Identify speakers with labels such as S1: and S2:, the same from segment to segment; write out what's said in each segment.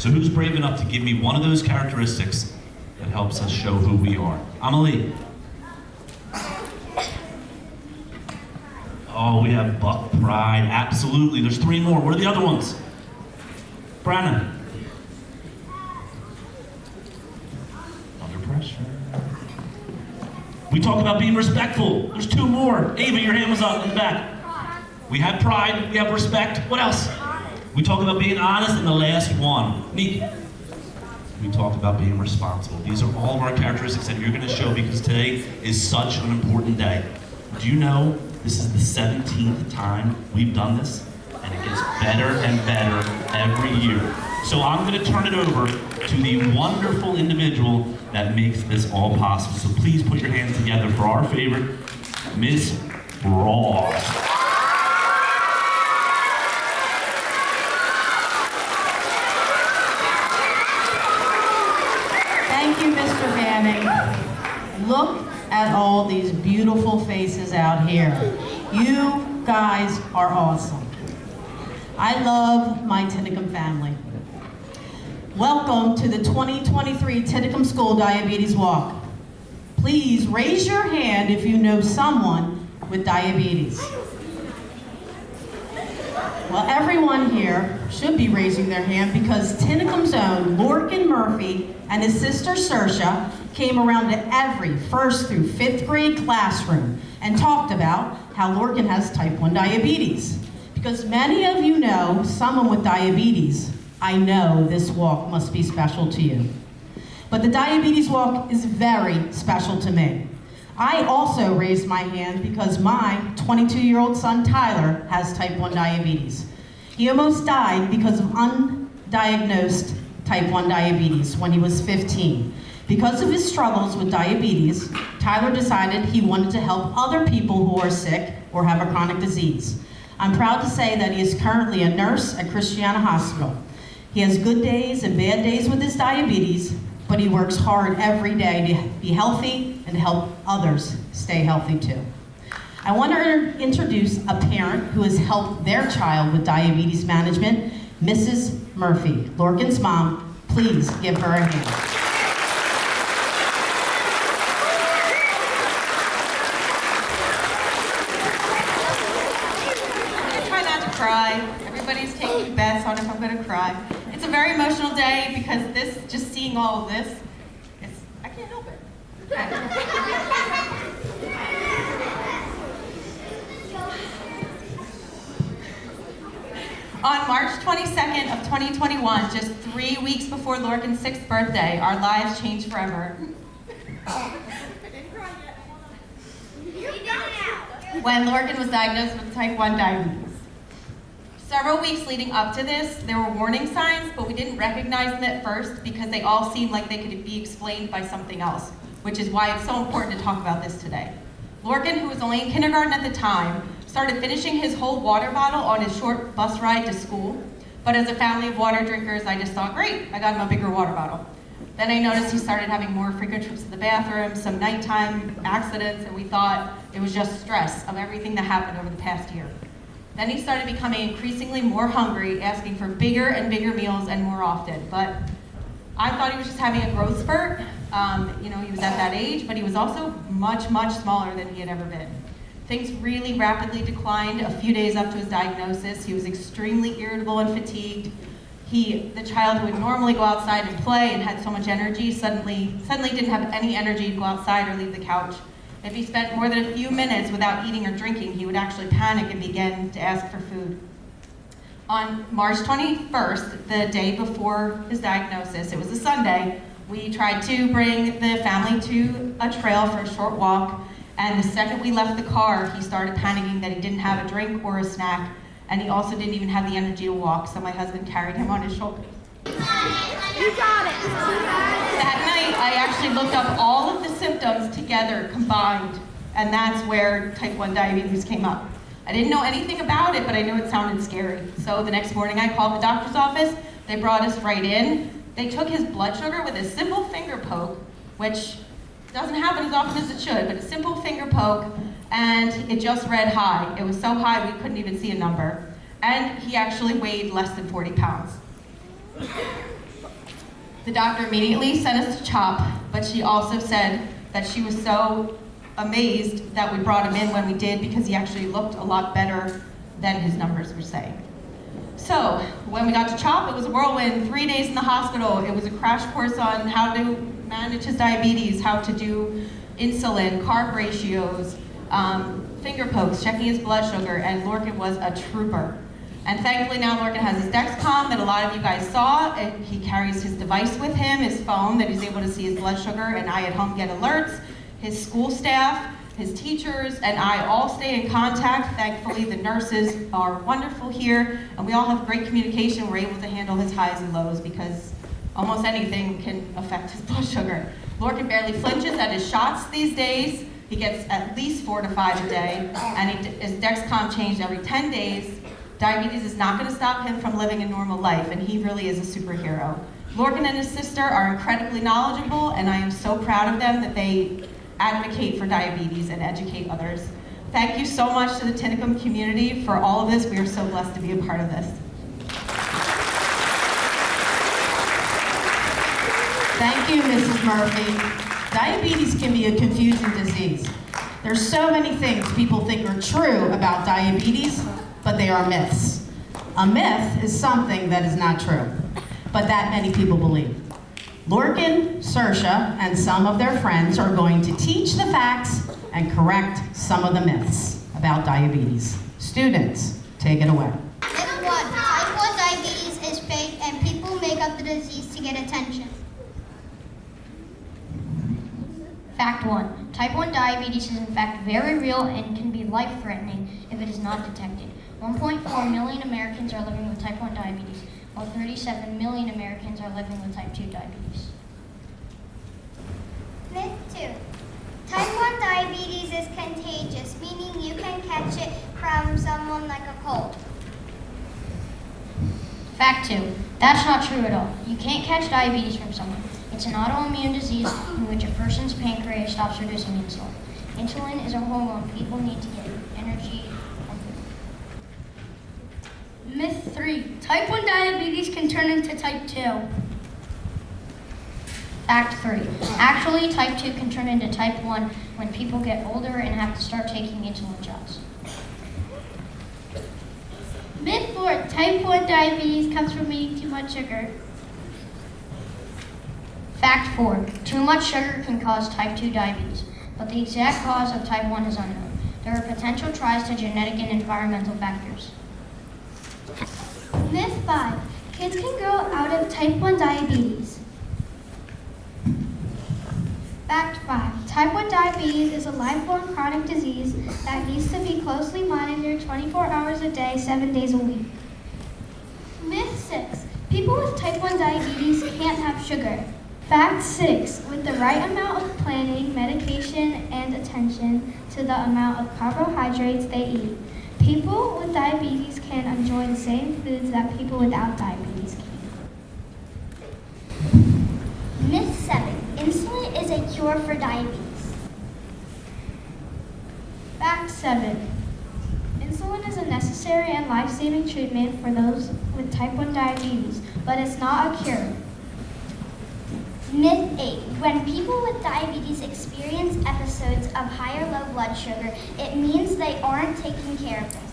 S1: So who's brave enough to give me one of those characteristics that helps us show who we are? Amelie. Oh, we have Buck Pride, absolutely. There's 3 more. What are the other ones? Brenna. Under pressure. We talk about being respectful. There's 2 more. Ava, your hand was up in the back. We have pride, we have respect. What else? We talk about being honest, and the last one. Nikki. We talk about being responsible. These are all of our characteristics that you're going to show because today is such an important day. Do you know this is the 17th time we've done this? And it gets better and better every year. So I'm going to turn it over to the wonderful individual that makes this all possible. So please put your hands together for our favorite, Miss Ross.
S2: Thank you, Mr. Banning. Look at all these beautiful faces out here. You guys are awesome. I love my Tinicum family. Welcome to the 2023 Tinicum School Diabetes Walk. Please raise your hand if you know someone with diabetes. Well, everyone here should be raising their hand because Tinicum's own Lorcan Murphy and his sister Saoirse came around to every 1st through 5th grade classroom and talked about how Lorcan has type 1 diabetes. Because many of you know someone with diabetes, I know this walk must be special to you. But the diabetes walk is very special to me. I also raised my hand because my 22-year-old son Tyler has type 1 diabetes. He almost died because of undiagnosed type 1 diabetes when he was 15. Because of his struggles with diabetes, Tyler decided he wanted to help other people who are sick or have a chronic disease. I'm proud to say that he is currently a nurse at Christiana Hospital. He has good days and bad days with his diabetes, but he works hard every day to be healthy and help others stay healthy too. I want to introduce a parent who has helped their child with diabetes management, Mrs. Murphy, Lorcan's mom. Please give her a hand.
S3: Cry. Everybody's taking bets on if I'm going to cry. It's a very emotional day because just seeing all of this, I can't help it. On March 22nd of 2021, just 3 weeks before Lorcan's 6th birthday, our lives changed forever. When Lorcan was diagnosed with type 1 diabetes. Several weeks leading up to this, there were warning signs, but we didn't recognize them at first because they all seemed like they could be explained by something else, which is why it's so important to talk about this today. Lorcan, who was only in kindergarten at the time, started finishing his whole water bottle on his short bus ride to school, but as a family of water drinkers, I just thought, great, I got him a bigger water bottle. Then I noticed he started having more frequent trips to the bathroom, some nighttime accidents, and we thought it was just stress of everything that happened over the past year. Then he started becoming increasingly more hungry, asking for bigger and bigger meals and more often. But I thought he was just having a growth spurt. He was at that age, but he was also much, much smaller than he had ever been. Things really rapidly declined a few days up to his diagnosis. He was extremely irritable and fatigued. The child who would normally go outside and play and had so much energy suddenly didn't have any energy to go outside or leave the couch. If he spent more than a few minutes without eating or drinking, he would actually panic and begin to ask for food. On March 21st, the day before his diagnosis, it was a Sunday, we tried to bring the family to a trail for a short walk, and the second we left the car, he started panicking that he didn't have a drink or a snack, and he also didn't even have the energy to walk, so my husband carried him on his shoulders.
S4: You got it!
S3: That night, I actually looked up all of the symptoms together, combined, and that's where type 1 diabetes came up. I didn't know anything about it, but I knew it sounded scary. So the next morning, I called the doctor's office. They brought us right in. They took his blood sugar with a simple finger poke, which doesn't happen as often as it should, but a simple finger poke, and it just read high. It was so high, we couldn't even see a number. And he actually weighed less than 40 pounds. The doctor immediately sent us to CHOP, but she also said that she was so amazed that we brought him in when we did because he actually looked a lot better than his numbers were saying. So when we got to CHOP, it was a whirlwind, 3 days in the hospital. It was a crash course on how to manage his diabetes, how to do insulin, carb ratios, finger pokes, checking his blood sugar, and Lorcan was a trooper. And thankfully now Lorcan has his Dexcom that a lot of you guys saw. He carries his device with him, his phone, that he's able to see his blood sugar, and I at home get alerts. His school staff, his teachers, and I all stay in contact. Thankfully, the nurses are wonderful here, and we all have great communication. We're able to handle his highs and lows because almost anything can affect his blood sugar. Lorcan barely flinches at his shots these days. He gets at least 4 to 5 a day, and his Dexcom changed every 10 days. Diabetes is not going to stop him from living a normal life, and he really is a superhero. Lorcan and his sister are incredibly knowledgeable, and I am so proud of them that they advocate for diabetes and educate others. Thank you so much to the Tinicum community for all of this. We are so blessed to be a part of this.
S2: Thank you, Mrs. Murphy. Diabetes can be a confusing disease. There's so many things people think are true about diabetes, but they are myths. A myth is something that is not true, but that many people believe. Lorcan, Saoirse, and some of their friends are going to teach the facts and correct some of the myths about diabetes. Students, take it away.
S4: Myth 1. Type 1 diabetes is fake and people make up the disease to get attention.
S5: Fact 1. Type 1 diabetes is in fact very real and can be life-threatening if it is not detected. 1.4 million Americans are living with type 1 diabetes, while 37 million Americans are living with type 2 diabetes.
S4: Myth 2. Type 1 diabetes is contagious, meaning you can catch it from someone like a cold.
S5: Fact 2. That's not true at all. You can't catch diabetes from someone. It's an autoimmune disease in which a person's pancreas stops producing insulin. Insulin is a hormone people need to get energy from food.
S6: Myth 3. Type 1 diabetes can turn into type 2.
S5: Fact 3. Actually, type 2 can turn into type 1 when people get older and have to start taking insulin shots.
S6: Myth 4. Type 1 diabetes comes from eating too much sugar.
S5: Fact 4. Too much sugar can cause type 2 diabetes, but the exact cause of type 1 is unknown. There are potential ties to genetic and environmental factors.
S6: Myth 5. Kids can grow out of type 1 diabetes. Fact 5. Type 1 diabetes is a lifelong chronic disease that needs to be closely monitored 24 hours a day, 7 days a week. Myth 6. People with type 1 diabetes can't have sugar. Fact 6. With the right amount of planning, medication, and attention to the amount of carbohydrates they eat, people with diabetes can enjoy the same foods that people without diabetes can.
S4: Myth 7. Insulin is a cure for diabetes.
S6: Fact 7. Insulin is a necessary and life-saving treatment for those with type 1 diabetes, but it's not a cure.
S4: Myth 8. When people with diabetes experience episodes of high or low blood sugar, it means they aren't taking care of themselves.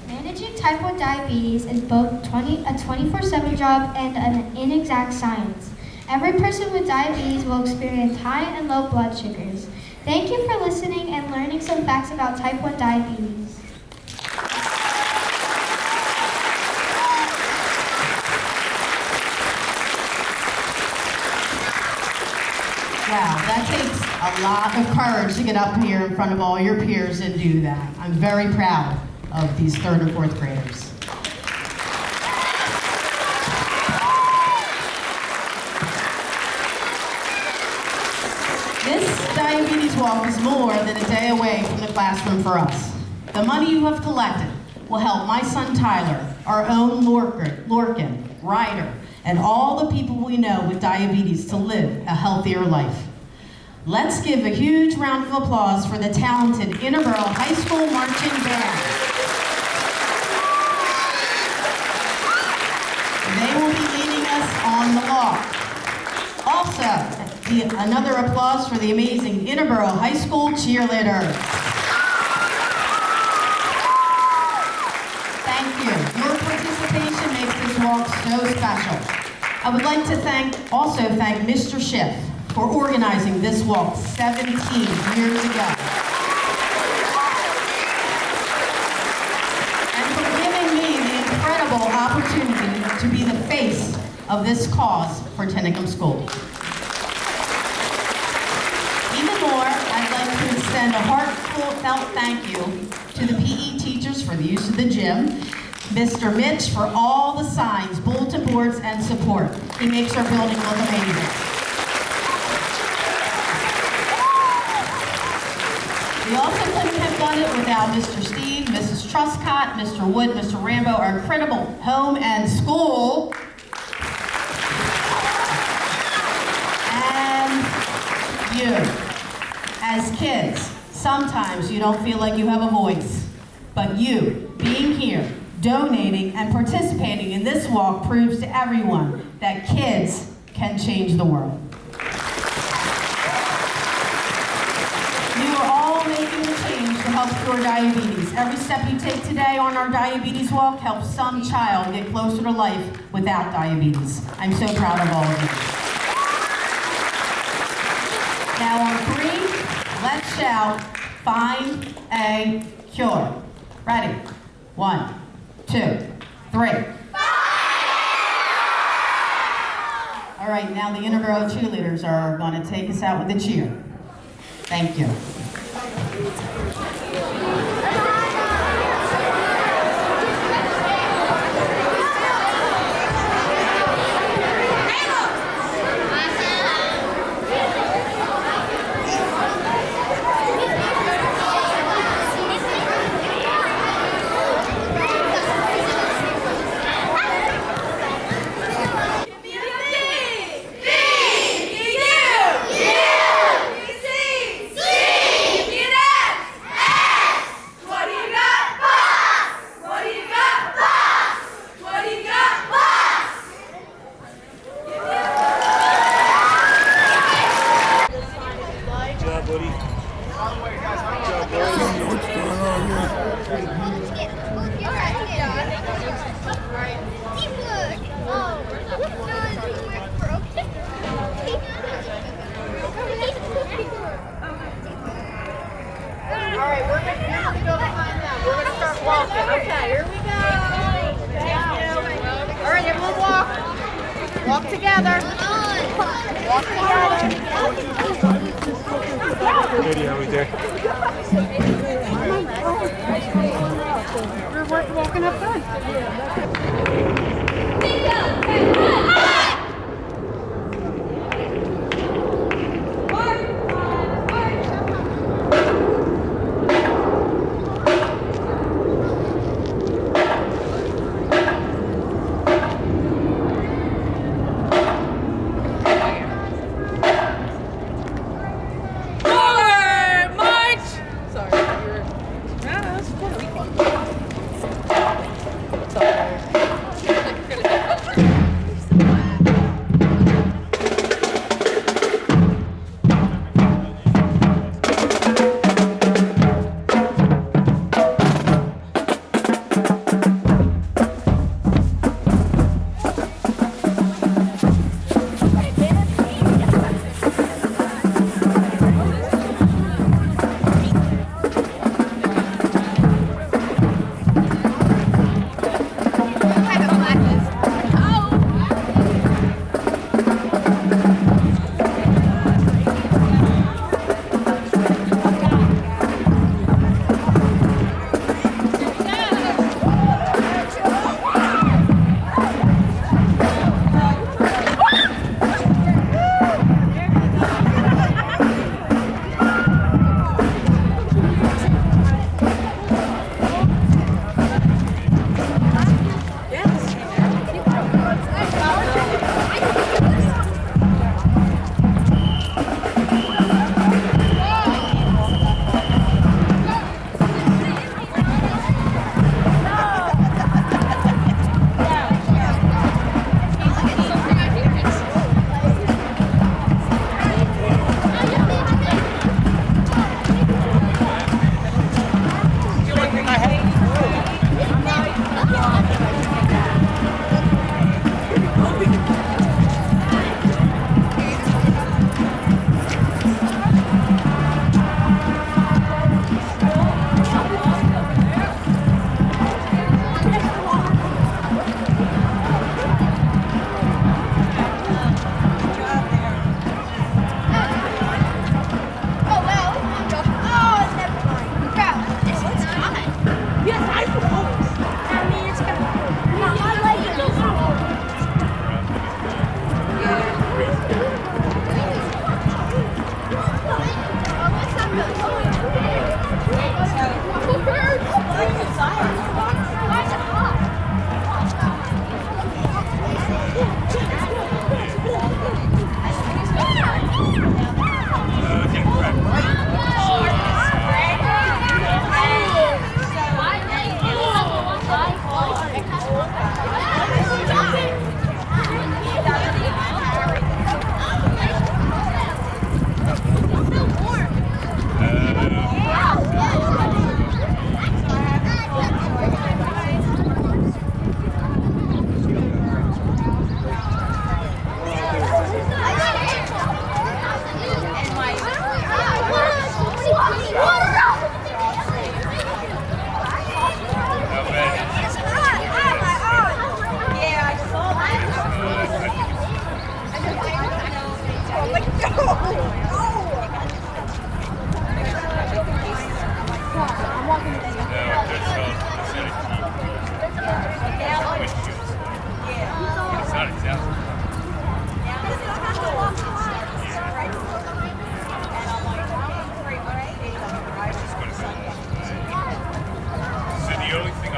S6: Managing type 1 diabetes is both a 24/7 job and an inexact science. Every person with diabetes will experience high and low blood sugars. Thank you for listening and learning some facts about type 1 diabetes.
S2: Wow, that takes a lot of courage to get up here in front of all your peers and do that. I'm very proud of these 3rd and 4th graders. This diabetes walk is more than a day away from the classroom for us. The money you have collected will help my son Tyler, our own Lorcan, Ryder, and all the people we know with diabetes to live a healthier life. Let's give a huge round of applause for the talented Interboro High School Marching Band. They will be leading see another applause for the amazing Interboro High School cheerleaders. Thank you. Your participation makes this walk so special. I would like to also thank Mr. Schiff for organizing this walk 17 years ago. And for giving me the incredible opportunity to be the face of this cause for Tinicum School. Even more, I'd like to extend a heartfelt thank you to the PE teachers for the use of the gym, Mr. Mitch for all the signs, bulletin boards, and support. He makes our building look amazing. We also couldn't have done it without Mr. Steve, Mrs. Truscott, Mr. Wood, Mr. Rambo, our incredible home and school. And you. As kids, sometimes you don't feel like you have a voice, but you, being here, donating and participating in this walk proves to everyone that kids can change the world. You are all making a change to help cure diabetes. Every step you take today on our diabetes walk helps some child get closer to life without diabetes. I'm so proud of all of you. Now on 3, let's shout, find a cure. Ready? 1, 2, 3. All right, now the Interboro cheerleaders are going to take us out with a cheer. Thank you.
S7: Walk together. Walk together.
S8: Video we do.
S7: We're walking up front.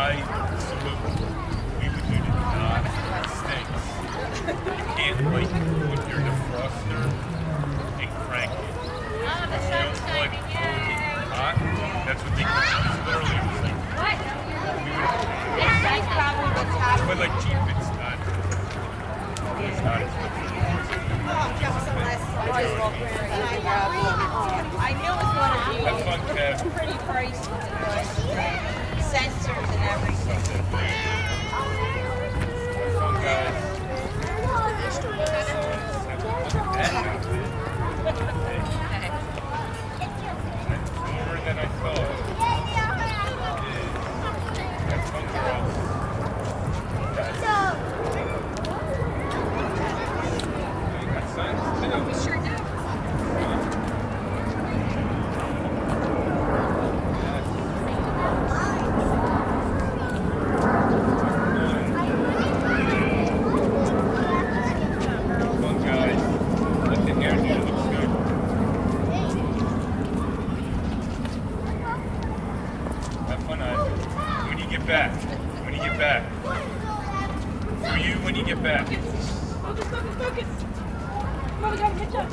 S8: I salute we would do to not stink. You can't like when you're defrosting and crank it. Because you don't like hot. That's what they literally was like. We would like cheap it's not. It's not expensive.
S9: I knew it was going to be
S8: Have fun, Kev.
S9: pretty pricey because sensors and everything.
S8: Have fun, guys. Warmer than I thought. Have fun, girls. You got signs too.
S3: We sure do.
S8: Fun, guys. Let the hairdo looks good. Have fun, Ivan. When you get back. When you get back. For you, when you get back.
S7: Focus, focus, focus. Come on, we gotta catch up.